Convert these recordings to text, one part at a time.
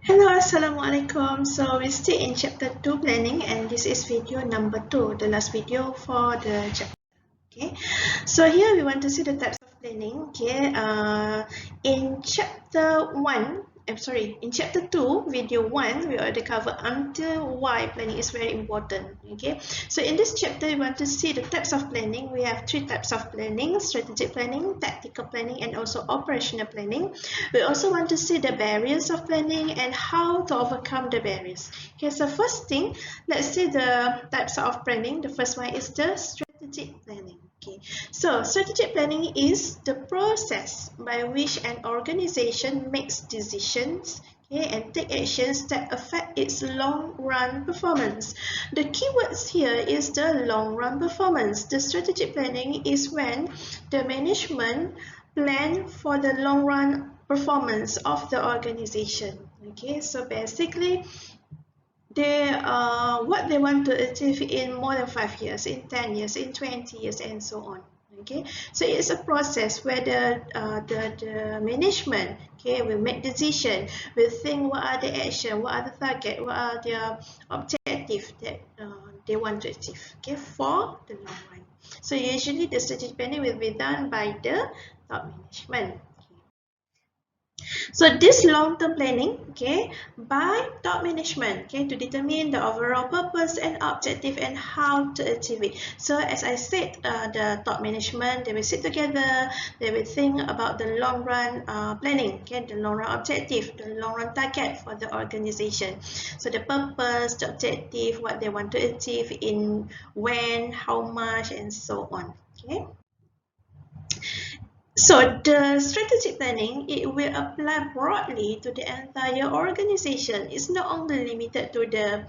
Hello, Assalamualaikum. So we stay in chapter 2 planning, and this is video number 2, the last video for the chapter. Okay, so here we want to see the types of planning. Okay, in chapter 1, in chapter 2, video 1, we already covered until why planning is very important. Okay, so in this chapter, we want to see the types of planning. We have 3 types of planning: strategic planning, tactical planning, and also operational planning. We also want to see the barriers of planning and how to overcome the barriers. Okay, so first thing, let's see the types of planning. The first one is the strategic planning. Okay, so strategic planning is the process by which an organization makes decisions, okay, and take actions that affect its long-run performance. The keywords here is the long-run performance. The strategic planning is when the management plan for the long-run performance of the organization. Okay, so basically what they want to achieve in more than 5 years, in 10 years, in 20 years, and so on. Okay, so it's a process where the management, okay, will make decision, will think what are the action, what are the target, what are their objective that they want to achieve, okay, for the long run. So usually the strategic planning will be done by the top management. So this long-term planning, okay, by top management, okay, to determine the overall purpose and objective and how to achieve it. So as I said, the top management, they will sit together, they will think about the long-run planning, okay, the long-run objective, the long-run target for the organization. So the purpose, the objective, what they want to achieve, in when, how much, and so on. Okay. So the strategic planning, it will apply broadly to the entire organization. It's not only limited to the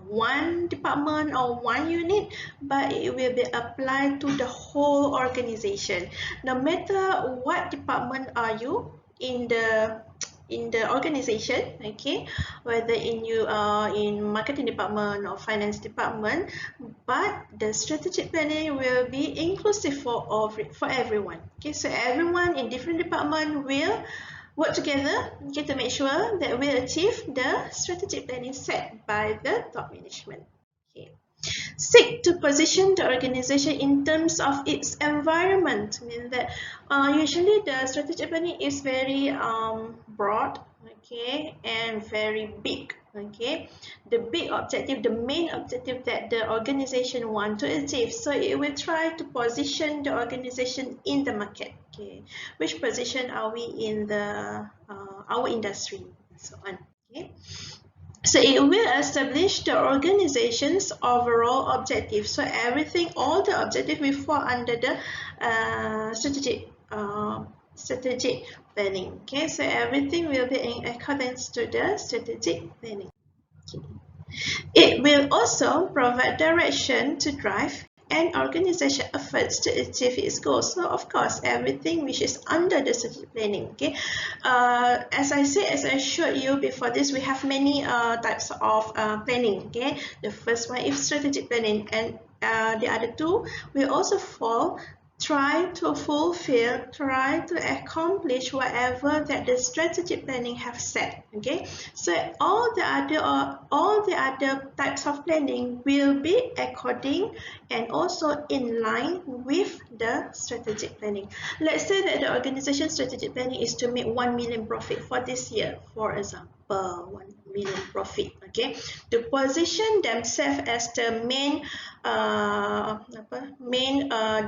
one department or one unit, but it will be applied to the whole organization. No matter what department are you in the organization, okay, whether you are in marketing department or finance department, but the strategic planning will be inclusive for everyone. Okay, so everyone in different department will work together, okay, to make sure that we achieve the strategic planning set by the top management. Okay. Seek to position the organization in terms of its environment. Means that usually the strategic planning is very broad, okay, and very big. Okay, the big objective, the main objective that the organization want to achieve. So it will try to position the organization in the market. Okay, which position are we in the our industry, and so on. Okay. So it will establish the organization's overall objective. So everything, all the objective will fall under the strategic planning. Okay, so everything will be in accordance to the strategic planning. Okay. It will also provide direction to drive and organization efforts to achieve its goals. So of course, everything which is under the strategic planning. Okay, as I said, as I showed you before this, we have many types of planning. Okay, the first one is strategic planning, and the other two will also fall. Try to fulfill, try to accomplish whatever that the strategic planning have set. Okay, so all the other types of planning will be according and also in line with the strategic planning. Let's say that the organization strategic planning is to make 1 million profit for this year, for example, 1 million profit. Okay, to position themselves as the main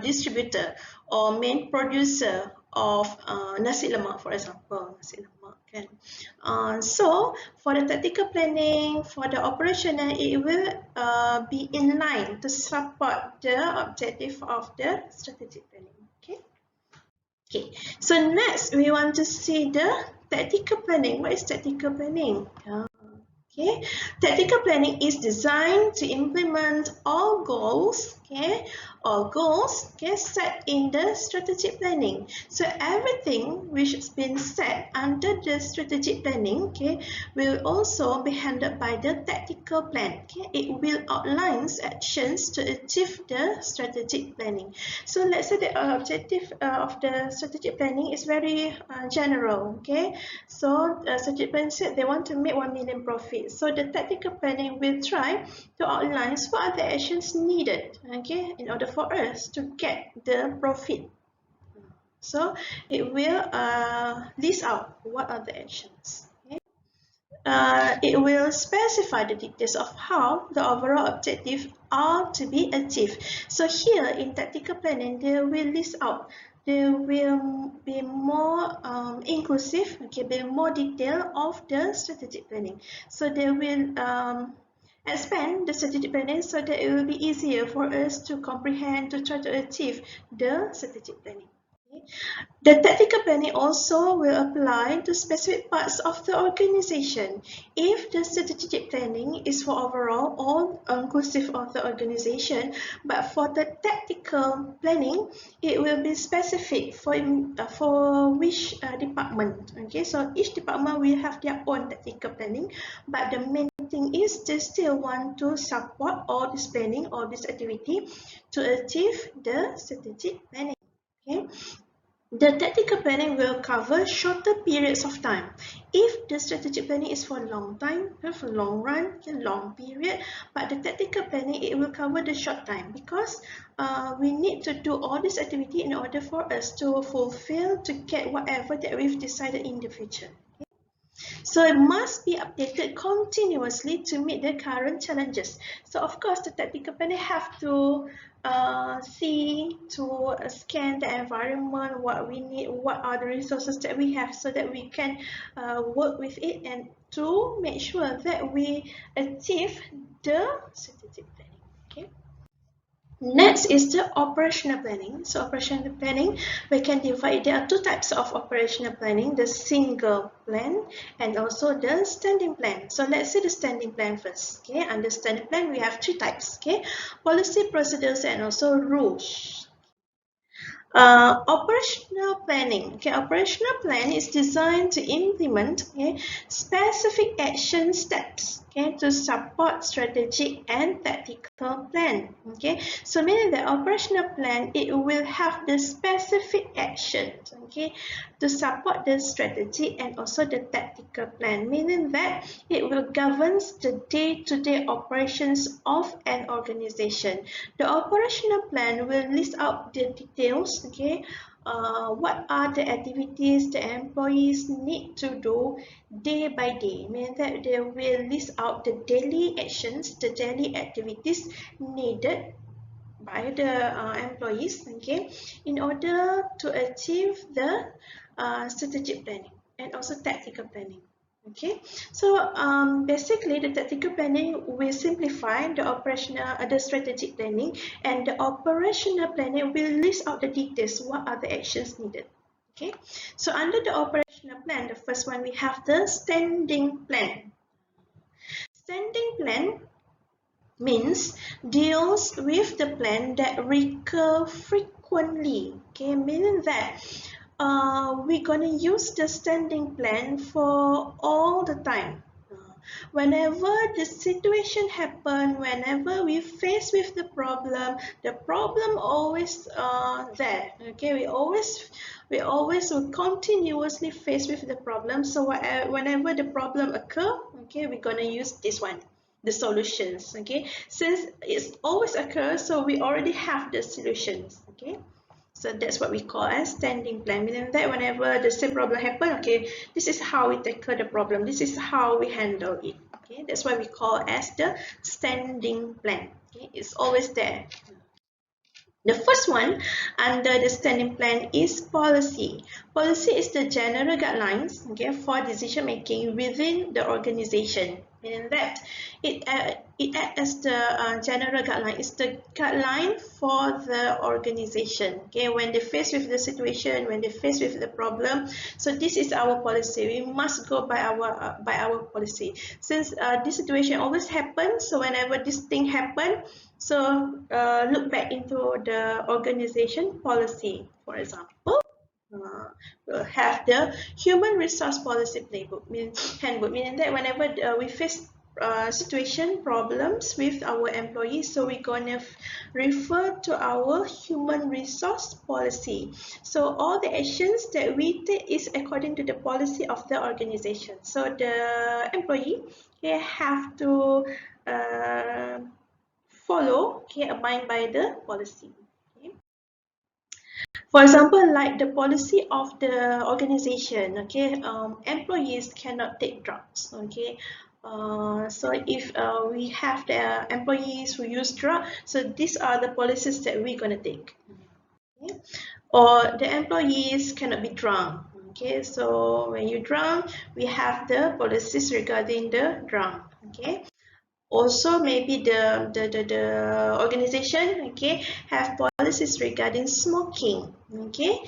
distributor or main producer of nasi lemak, for example, nasi lemak kan. So for the tactical planning, for the operational, it will be in line to support the objective of the strategic planning. Okay. Okay. So next, we want to see the tactical planning. What is tactical planning? Okay. Tactical planning is designed to implement all goals, okay, or goals, okay, set in the strategic planning. So everything which has been set under the strategic planning, okay, will also be handled by the tactical plan. Okay, it will outline actions to achieve the strategic planning. So let's say the objective of the strategic planning is very general. Okay, so strategic plan said they want to make 1 million profit. So the tactical planning will try to outline what are the actions needed, okay, in order for us to get the profit. So it will list out what are the actions. Okay? It will specify the details of how the overall objectives are to be achieved. So here in tactical planning, they will list out. They will be more inclusive, okay, be more detailed of the strategic planning. So they will expand the strategic planning so that it will be easier for us to comprehend, to try to achieve the strategic planning. Okay. The tactical planning also will apply to specific parts of the organization. If the strategic planning is for overall or inclusive of the organization, but for the tactical planning, it will be specific for which department. Okay, so each department will have their own tactical planning, but the main thing is they still want to support all this planning or this activity to achieve the strategic planning. Okay. The tactical planning will cover shorter periods of time. If the strategic planning is for a long time, for long run, a long period, but the tactical planning, it will cover the short time because we need to do all this activity in order for us to fulfill, to get whatever that we've decided in the future. So it must be updated continuously to meet the current challenges. So of course, the tactical planner have to see, to scan the environment, what we need, what are the resources that we have so that we can work with it and to make sure that we achieve the strategic planning. Okay. Next is the operational planning. So operational planning, we can divide, there are two types of operational planning, the single plan and also the standing plan. So let's see the standing plan first. Okay, under standing plan, we have three types. Okay, policy, procedures, and also rules. Operational planning. Okay, operational plan is designed to implement specific action steps to support strategic and tactical plan. Okay, so meaning the operational plan, it will have the specific actions to support the strategy and also the tactical plan, meaning that it will govern the day-to-day operations of an organization. The operational plan will list out the details, what are the activities the employees need to do day by day, meaning that they will list out the daily actions, the daily activities needed by the employees, in order to achieve the strategic planning and also tactical planning. Okay, so basically the tactical planning will simplify the operational, the strategic planning, and the operational planning will list out the details, what are the actions needed. Okay, so under the operational plan, the first one we have the standing plan. Standing plan means deals with the plan that recur frequently. Okay, meaning that we're gonna use the standing plan for all the time. Whenever the situation happen, whenever we face with the problem always there. Okay, we always will continuously face with the problem. So whenever the problem occur, okay, we're gonna use this one, the solutions. Okay, since it's always occurs, so we already have the solutions. Okay. So that's what we call as standing plan, meaning that whenever the same problem happen, okay, this is how we tackle the problem, this is how we handle it. Okay, that's why we call as the standing plan. Okay, it's always there. The first one under the standing plan is policy. Policy is the general guidelines, okay, for decision making within the organization. meaning that it acts as the general guideline. It's the guideline for the organization. Okay, when they face with the situation, when they face with the problem, so this is our policy. We must go by our policy. Since this situation always happens, so whenever this thing happen, so look back into the organization policy. For example, we'll have the human resource policy playbook, handbook, meaning that whenever we face situation problems with our employees, so we're gonna refer to our human resource policy. So all the actions that we take is according to the policy of the organization. So the employee, they have to uh, follow, okay, abide by the policy. Okay. For example, like the policy of the organization, okay, employees cannot take drugs, okay. So if we have the employees who use drugs, so these are the policies that we're gonna take. Okay? Or the employees cannot be drunk. Okay, so when you drunk, we have the policies regarding the drunk. Okay. Also, maybe the organization, okay, have policies regarding smoking, okay,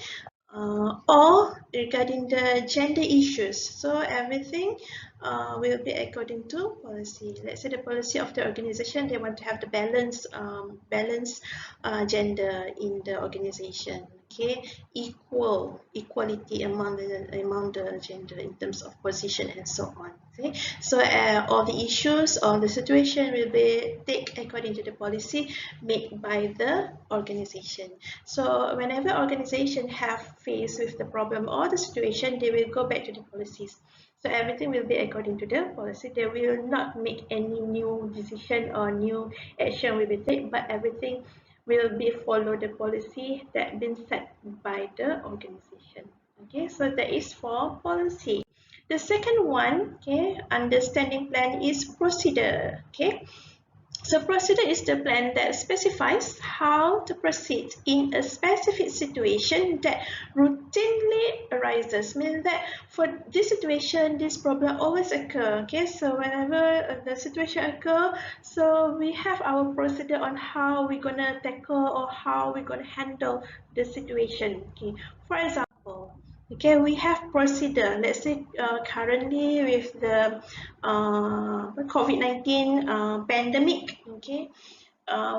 or regarding the gender issues. So everything will be according to policy. Let's say the policy of the organization, they want to have the balance gender in the organization. Okay, equality among the gender in terms of position and so on. Okay, so all the issues, all the situation will be taken according to the policy made by the organization. So whenever organization have faced with the problem or the situation, they will go back to the policies. So everything will be according to the policy. They will not make any new decision or new action will be taken, but everything will be follow the policy that been set by the organization. Okay, so that is for policy. The second one, okay, understanding plan is procedure. Okay, so procedure is the plan that specifies how to proceed in a specific situation that routinely arises. Means that for this situation, this problem always occur. Okay, so whenever the situation occur, so we have our procedure on how we're gonna tackle or how we're gonna handle the situation. Okay, for example. Okay, we have procedure. Let's say currently with the COVID-19 pandemic, okay,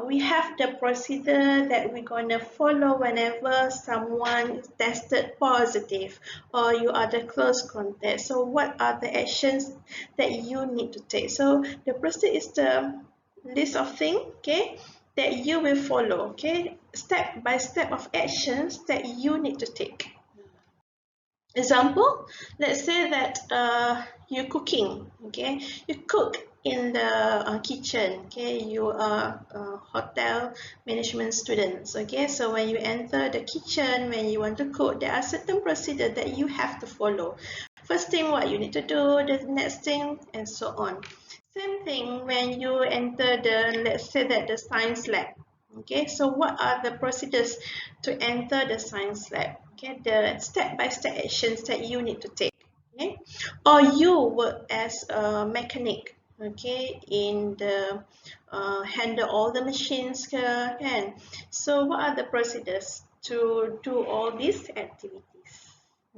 we have the procedure that we're gonna follow whenever someone is tested positive or you are the close contact. So what are the actions that you need to take? So the procedure is the list of things, okay, that you will follow, okay, step by step of actions that you need to take. Example, let's say that you're cooking, okay, you cook in the kitchen, okay, you are hotel management students, okay, so when you enter the kitchen, when you want to cook, there are certain procedures that you have to follow. First thing, what you need to do, the next thing, and so on. Same thing when you enter the, let's say that the science lab. Okay, so what are the procedures to enter the science lab? Okay, the step-by-step actions that you need to take. Okay, or you work as a mechanic. Okay, in the handle all the machines, and so what are the procedures to do all these activities?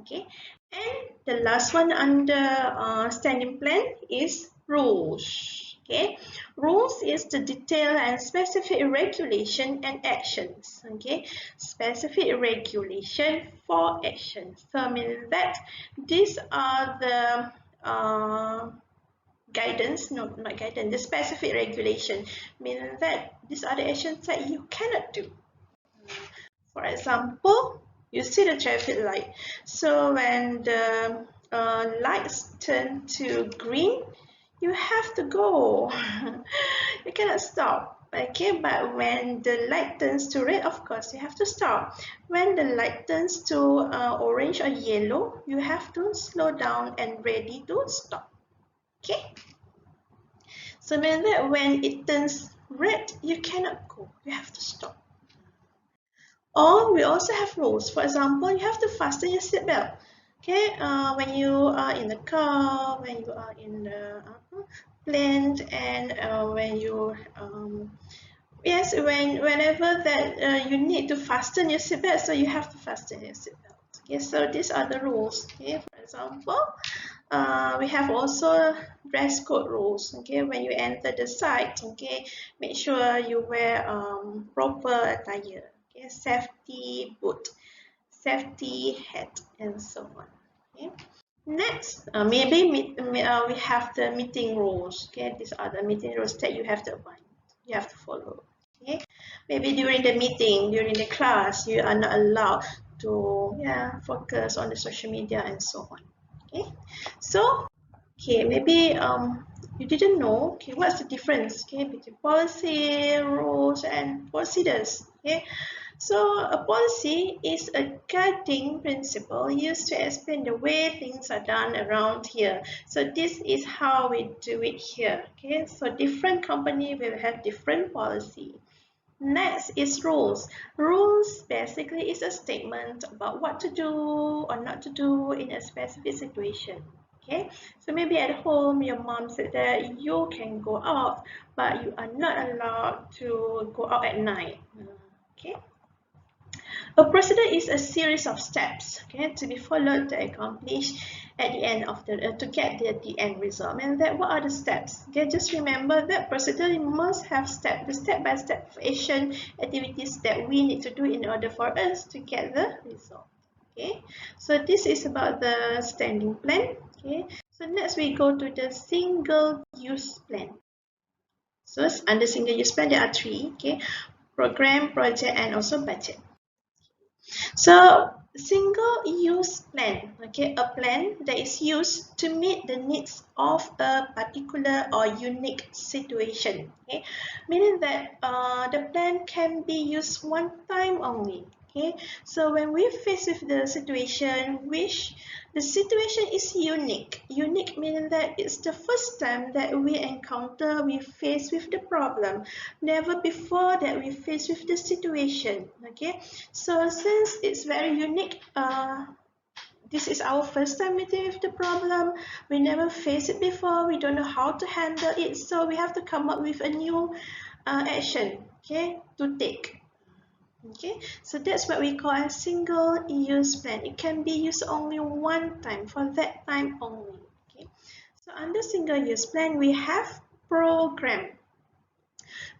Okay, and the last one under standing plan is rules. Okay, rules is the detailed and specific regulation and actions. Okay, specific regulation for actions. So I mean that these are the guidance, no, not guidance, the specific regulation, meaning that these are the actions that you cannot do. For example, you see the traffic light. So when the lights turn to green, you have to go. You cannot stop. Okay, but when the light turns to red, of course, you have to stop. When the light turns to orange or yellow, you have to slow down and ready to stop. Okay. So mean that when it turns red, you cannot go. You have to stop. Or we also have rules. For example, you have to fasten your seatbelt. Okay, when you are in the car, when you are in the plane, and when you yes, whenever that you need to fasten your seatbelt, so you have to fasten your seatbelt. Okay, so these are the rules. Okay, for example, we have also dress code rules. Okay, when you enter the site, okay, make sure you wear proper attire. Okay, safety boot, safety hat, and so on. Okay. Next, we have the meeting rules. Okay, these are the meeting rules that you have to abide. You have to follow. Okay, maybe during the meeting, during the class, you are not allowed to focus on the social media and so on. Okay, so okay, maybe you didn't know. Okay, what's the difference? Okay, between policy, rules, and procedures. Okay, so a policy is a guiding principle used to explain the way things are done around here. So this is how we do it here. Okay, so different company will have different policy. Next is rules. Rules basically is a statement about what to do or not to do in a specific situation. Okay, so maybe at home your mom said that you can go out, but you are not allowed to go out at night. Okay. A procedure is a series of steps, okay, to be followed to accomplish at the end of to get the end result. And that what are the steps? Okay, just remember that procedure must have the step-by-step action activities that we need to do in order for us to get the result. Okay, so this is about the standing plan. Okay, so next we go to the single-use plan. So under single-use plan there are three. Okay, program, project, and also budget. So single-use plan, okay, a plan that is used to meet the needs of a particular or unique situation, okay, meaning that the plan can be used one time only. Okay, so when we face with the situation which the situation is unique. Unique meaning that it's the first time that we face with the problem. Never before that we face with the situation. Okay, so since it's very unique, this is our first time meeting with the problem. We never faced it before. We don't know how to handle it. So we have to come up with a new action, okay, to take. Okay, so that's what we call a single-use plan. It can be used only one time for that time only. Okay, so under single-use plan, we have program.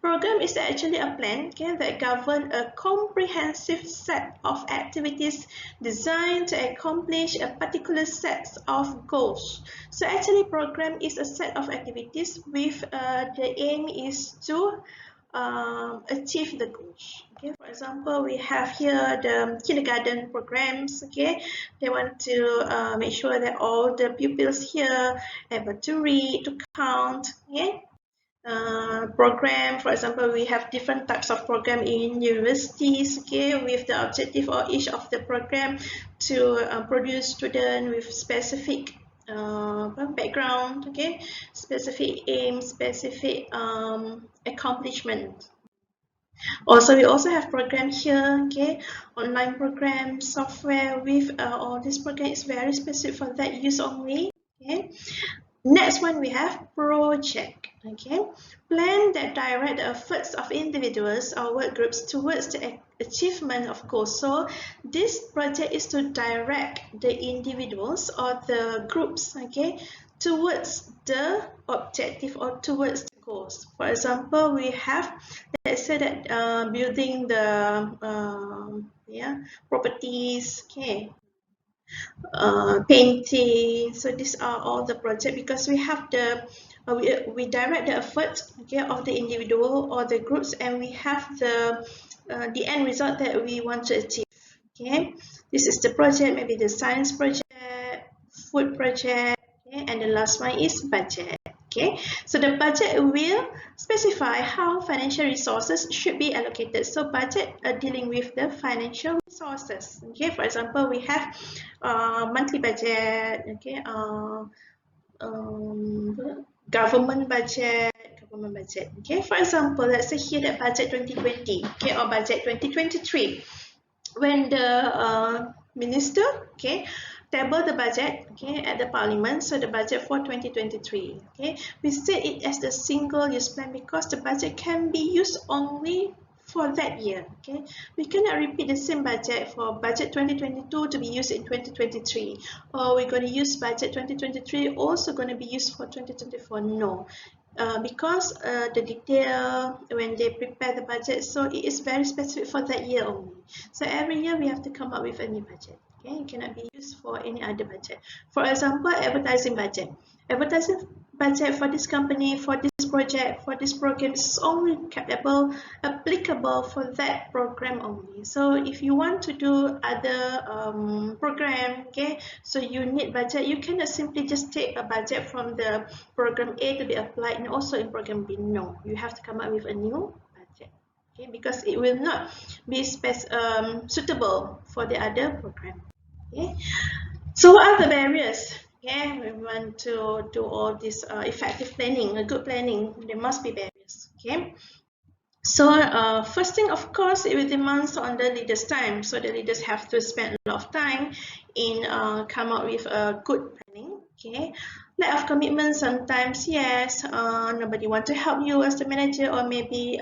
Program is actually a plan, okay, that governs a comprehensive set of activities designed to accomplish a particular set of goals. So actually program is a set of activities with the aim is to achieve the goals. Okay, for example, we have here the kindergarten programs. Okay, they want to make sure that all the pupils here able to read, to count. Okay, program, for example, we have different types of program in universities, okay, with the objective of each of the program to produce students with specific background, okay, specific aim, specific accomplishment. Also, we also have program here, okay, online program, software with all this program is very specific for that use only. Okay. Next one we have project. Okay, plan that direct the efforts of individuals or work groups towards the achievement of goals. So this project is to direct the individuals or the groups, okay, towards the objective or towards the goals. For example, we have, let's say that building the properties, okay, painting. So these are all the project because we have the we direct the effort, okay, of the individual or the groups, and we have the end result that we want to achieve. Okay, this is the project, maybe the science project, food project, okay, and the last one is budget. Okay, so the budget will specify how financial resources should be allocated. So budget dealing with the financial resources. Okay, for example, we have monthly budget. Okay, government budget. Okay, for example, let's say here that budget 2020. Okay, or budget 2023. When the minister, okay, table the budget, okay, at the parliament. So the budget for 2023, okay, we set it as the single use plan because the budget can be used only for that year. Okay, we cannot repeat the same budget for budget 2022 to be used in 2023, or we're going to use budget 2023 also going to be used for 2024. No, because the detail when they prepare the budget, so it is very specific for that year only. So every year we have to come up with a new budget. Okay, it cannot be used for any other budget. For example, advertising budget. Advertising budget for this company, for this project, for this program is only applicable for that program only. So if you want to do other program, okay, so you need budget. You cannot simply just take a budget from the program A to be applied and also in program B. No, you have to come up with a new budget. Okay, because it will not be suitable for the other program. Okay, so what are the barriers? Okay, we want to do all this effective planning, a good planning. There must be barriers. Okay, so first thing, of course, it will demands on the leaders' time. So the leaders have to spend a lot of time in come up with a good planning. Okay, lack of commitment sometimes. Yes, nobody want to help you as the manager, or maybe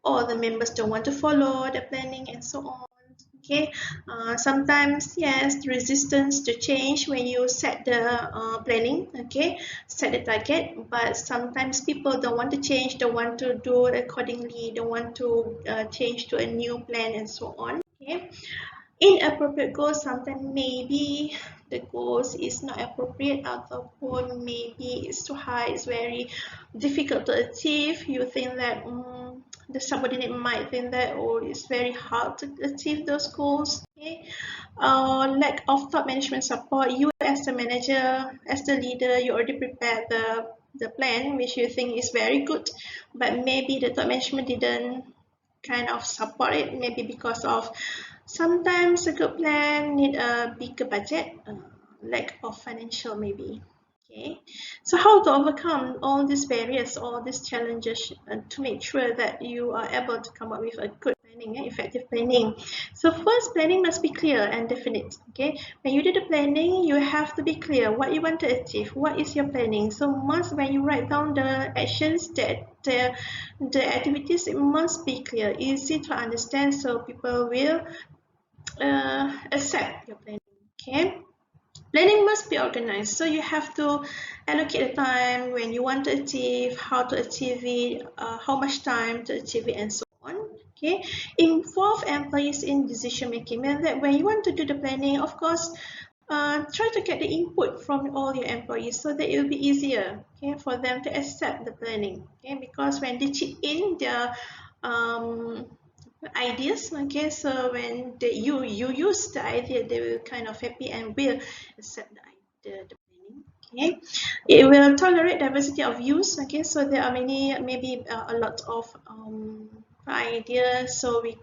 all the members don't want to follow the planning and so on. Okay, sometimes yes, resistance to change when you set the planning, okay, set the target, but sometimes people don't want to change, don't want to do it accordingly, don't want to change to a new plan and so on. Okay, inappropriate goals, sometimes maybe the goals is not appropriate, ataupun maybe it's too high, it's very difficult to achieve. You think that the subordinate might think that, oh, it's very hard to achieve those goals. Okay, lack of top management support. You as the manager, as the leader, you already prepared the plan which you think is very good, but maybe the top management didn't kind of support it, maybe because of sometimes a good plan need a bigger budget, lack of financial maybe. Okay, so how to overcome all these barriers, all these challenges, to make sure that you are able to come up with a good planning, effective planning. So first, planning must be clear and definite. Okay, when you do the planning, you have to be clear what you want to achieve, what is your planning. So must, when you write down the actions, that the activities, it must be clear, easy to understand, so people will accept your planning. Okay, planning must be organized, so you have to allocate the time when you want to achieve, how to achieve it, how much time to achieve it, and so on. Okay, involve employees in decision making, means that when you want to do the planning, of course, try to get the input from all your employees so that it will be easier, okay, for them to accept the planning. Okay, because when they chip in their ideas, okay, so when you use the idea, they will kind of happy and will accept the planning. Okay, it will tolerate diversity of views. Okay, so there are many, maybe a lot of ideas, so we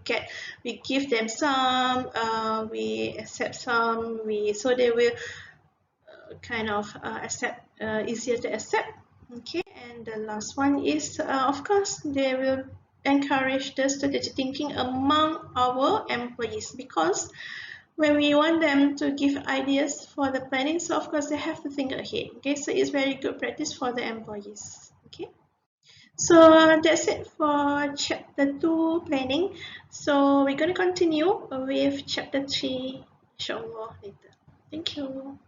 give them some, we accept some, so they will kind of accept, easier to accept. Okay, and the last one is, of course, they will encourage the strategic thinking among our employees, because when we want them to give ideas for the planning, so of course they have to think ahead. Okay, so it's very good practice for the employees. Okay, so that's it for chapter 2, planning. So we're going to continue with chapter 3 inshallah later. Thank you.